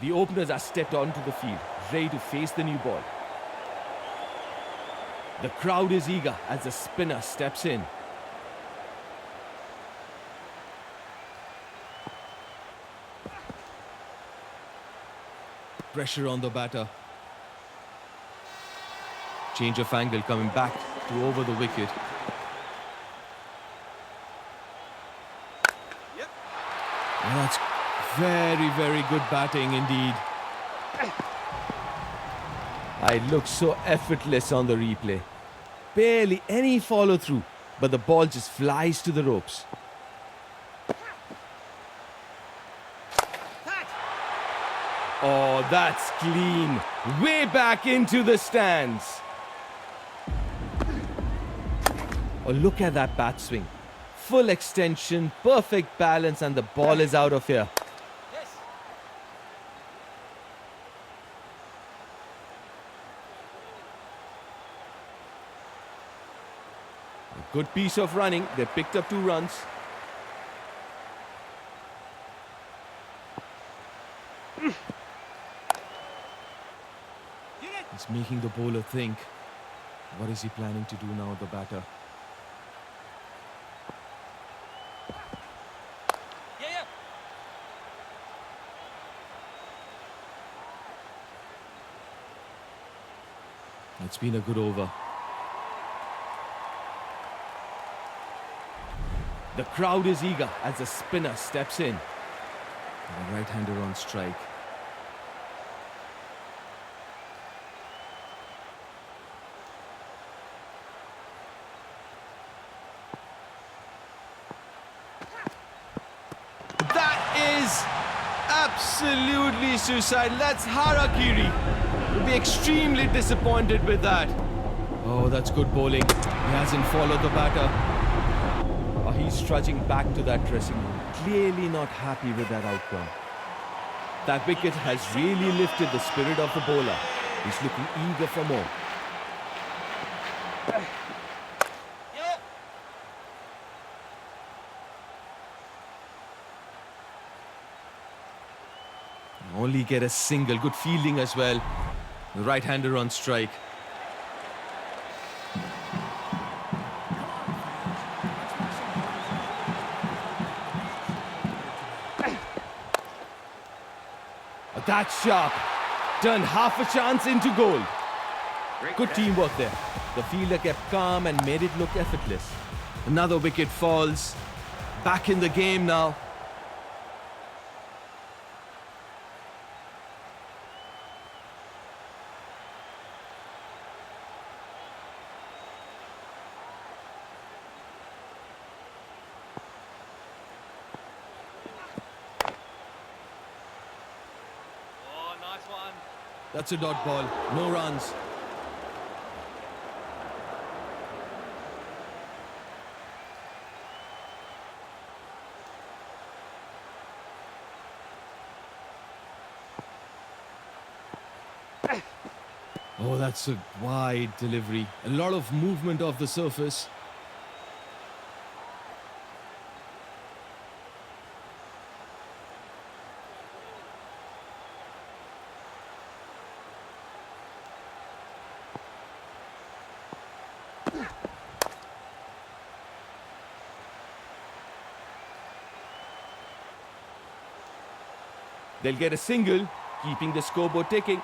The openers are stepped onto the field, ready to face the new ball. The crowd is eager as the spinner steps in. Pressure on the batter. Change of angle coming back to over the wicket. Well, that's very, very good batting indeed. It looks so effortless on the replay. Barely any follow through, but the ball just flies to the ropes. Oh, that's clean. Way back into the stands. Oh, look at that bat swing. Full extension, perfect balance, and the ball is out of here. A good piece of running. They picked up 2 runs. It's making the bowler think. What is he planning to do now, the batter? It's been a good over. The crowd is eager as the spinner steps in. And the right-hander on strike. That is absolutely suicide. That's harakiri. You'll be extremely disappointed with that. Oh, that's good bowling. He hasn't followed the batter. Oh, he's trudging back to that dressing room. Clearly not happy with that outcome. That wicket has really lifted the spirit of the bowler. He's looking eager for more. Only get a single. Good fielding as well. The right-hander on strike. That's sharp. Turned half a chance into goal. Good teamwork there. The fielder kept calm and made it look effortless. Another wicket falls. Back in the game now. That's a dot ball. No runs. Oh, that's a wide delivery. A lot of movement off the surface. They'll get a single, keeping the scoreboard ticking.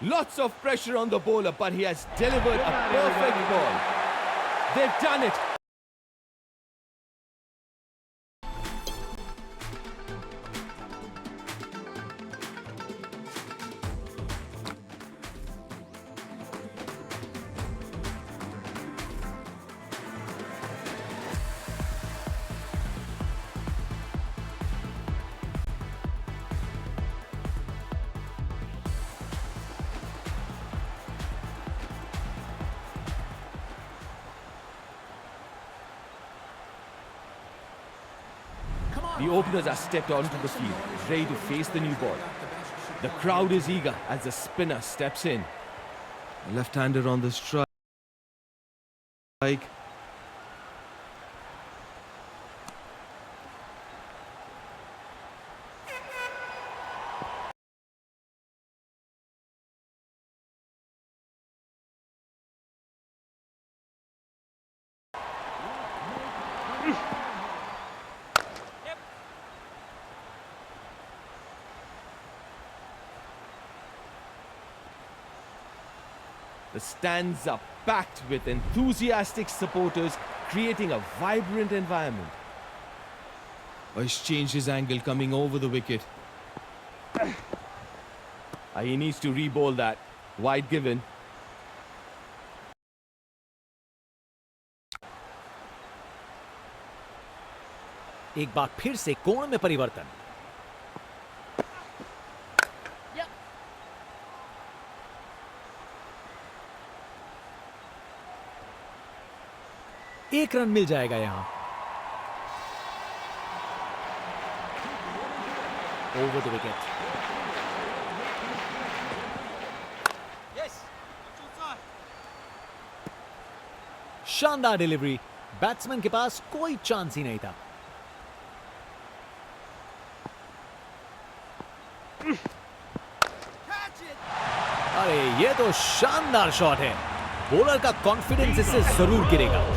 Lots of pressure on the bowler, but he has delivered a perfect ball. They've done it. The openers are stepped onto the field, ready to face the new ball. The crowd is eager as the spinner steps in. Left-hander on the strike. The stands are packed with enthusiastic supporters, creating a vibrant environment. Oh, he's changed his angle coming over the wicket. He needs to re-bowl that. Wide given. एक बार फिर से कोण में परिवर्तन। एक run मिल जाएगा यहां। Over the wicket. शानदार डिलीवरी। बैट्समैन के पास कोई चांस ही नहीं था। अरे ये तो शानदार शॉट है। बॉलर का कॉन्फिडेंस इससे जरूर गिरेगा।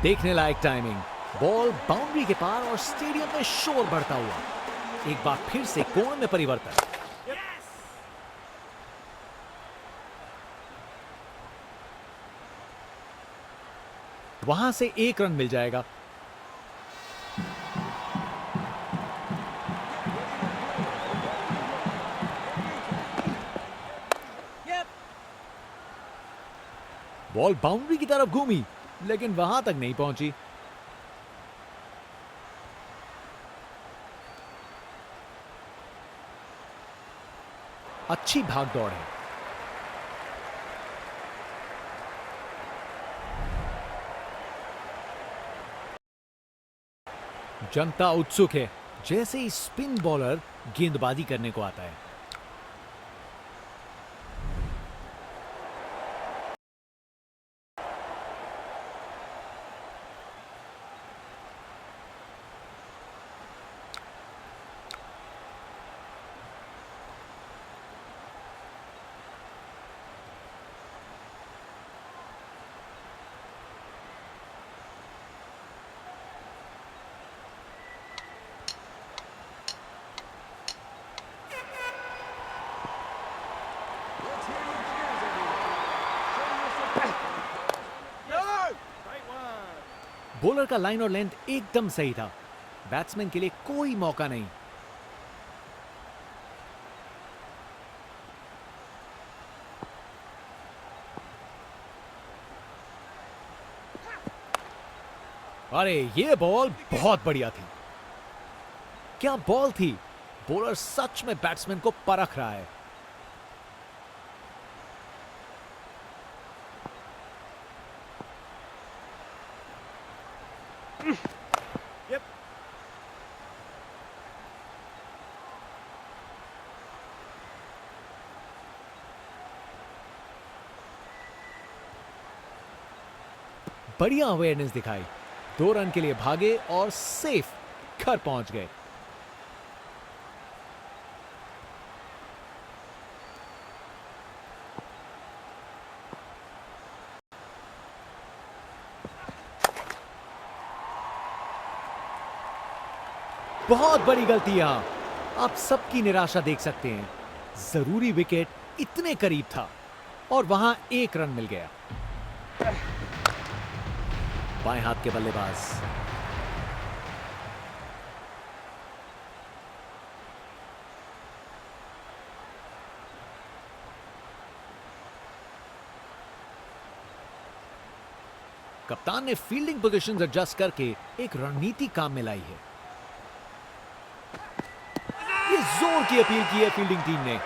देखने लायक टाइमिंग। बॉल बाउंड्री के पार और स्टेडियम में शोर बढ़ता हुआ। एक बार फिर से कोण में परिवर्तन। वहां से एक रन मिल जाएगा। बॉल बाउंड्री की तरफ घूमी, लेकिन वहां तक नहीं पहुंची। अच्छी भागदौड़ है। जनता उत्सुक है। जैसे ही स्पिन बॉलर गेंदबाजी करने को आता है। बॉलर का लाइन और लेंथ एकदम सही था। बैट्समैन के लिए कोई मौका नहीं। अरे ये बॉल बहुत बढ़िया थी। क्या बॉल थी। बॉलर सच में बैट्समैन को परख रहा है। बढ़िया अवेयरनेस दिखाई। 2 रन के लिए भागे और सेफ घर पहुंच गए। बहुत बड़ी गलती यहां। आप सबकी निराशा देख सकते हैं। जरूरी विकेट इतने करीब था और वहां 1 रन मिल गया। बाएं हाथ के बल्लेबाज। कप्तान ने फील्डिंग पोजीशंस एडजस्ट करके एक रणनीति काम में लाई है। ये जोर की अपील की है फील्डिंग टीम ने।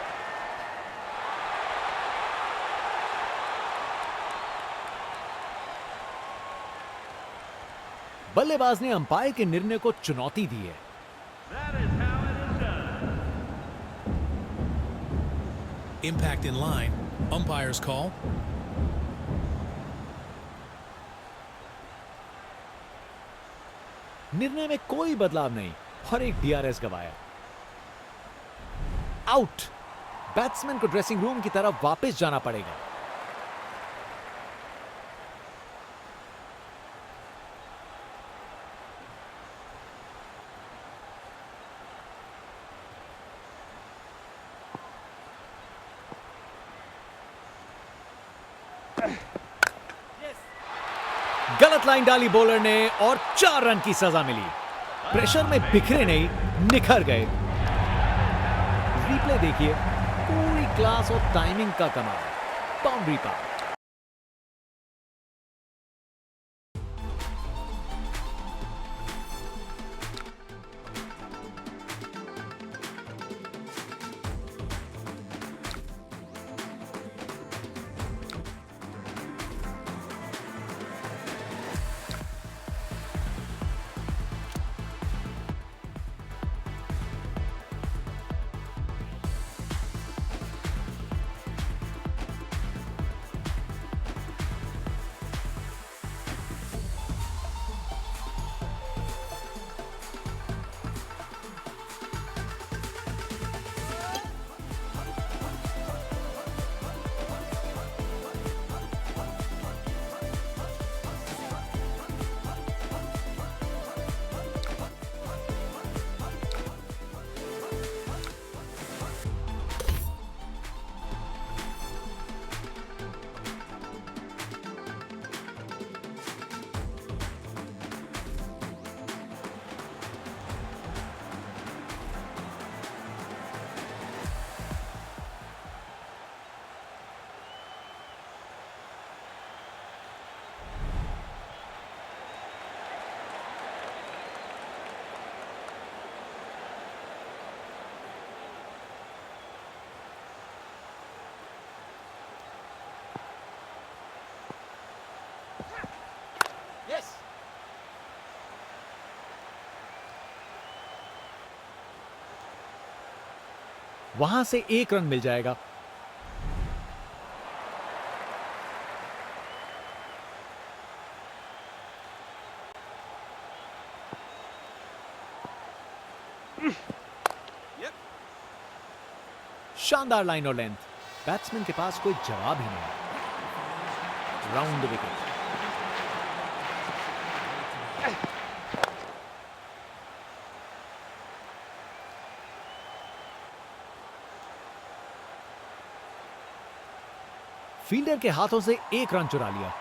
बल्लेबाज ने अंपायर के निर्णय को चुनौती दी है। Impact in line. Umpire's call. निर्णय में कोई बदलाव नहीं और एक डीआरएस गवाया। आउट। बैट्समैन को ड्रेसिंग रूम की तरफ वापस जाना पड़ेगा। गलत लाइन डाली बॉलर ने और 4 रन की सजा मिली। प्रेशर में बिखरे नहीं, निखर गए। रिप्ले देखिए, पूरी क्लास और टाइमिंग का कमाल। बाउंड्री पार। वहां से 1 रन मिल जाएगा। शानदार लाइन और लेंथ। बैट्समैन के पास कोई जवाब ही नहीं। Round the wicket. फील्डर के हाथों से 1 रन चुरा लिया।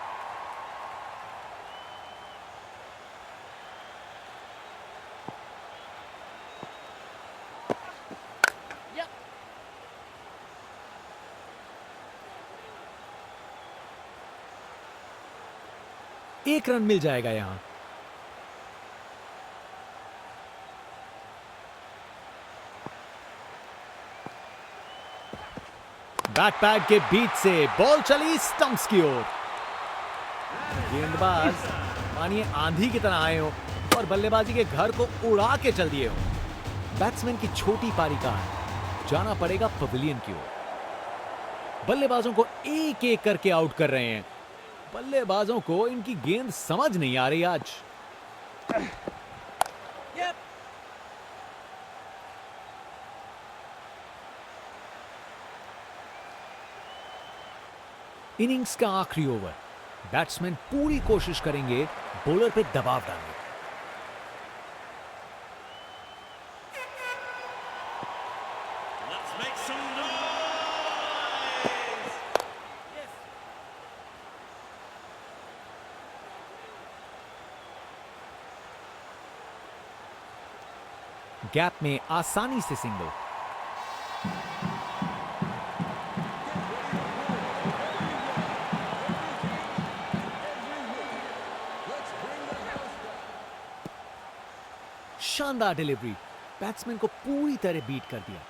एक रन मिल जाएगा यहां। बैक पैड के बीच से बॉल चली स्टंप्स की ओर। गेंदबाज मानिए आंधी की तरह आए हो और बल्लेबाजी के घर को उड़ा के चल दिए हो। बैट्समैन की छोटी पारी का है, जाना पड़ेगा पवेलियन की ओर। बल्लेबाजों को एक एक करके आउट कर रहे हैं। बल्लेबाजों को इनकी गेंद समझ नहीं आ रही आज। इनिंग्स का आखिरी ओवर। बैट्समैन पूरी कोशिश करेंगे बॉलर पे दबाव डालने। गैप में आसानी से सिंगल। शानदार डिलीवरी। बैट्समैन को पूरी तरह बीट कर दिया।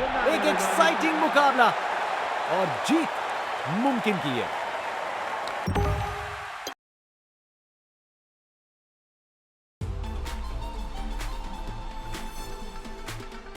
एक एक्साइटिंग मुकाबला और जीत मुमकिन की है।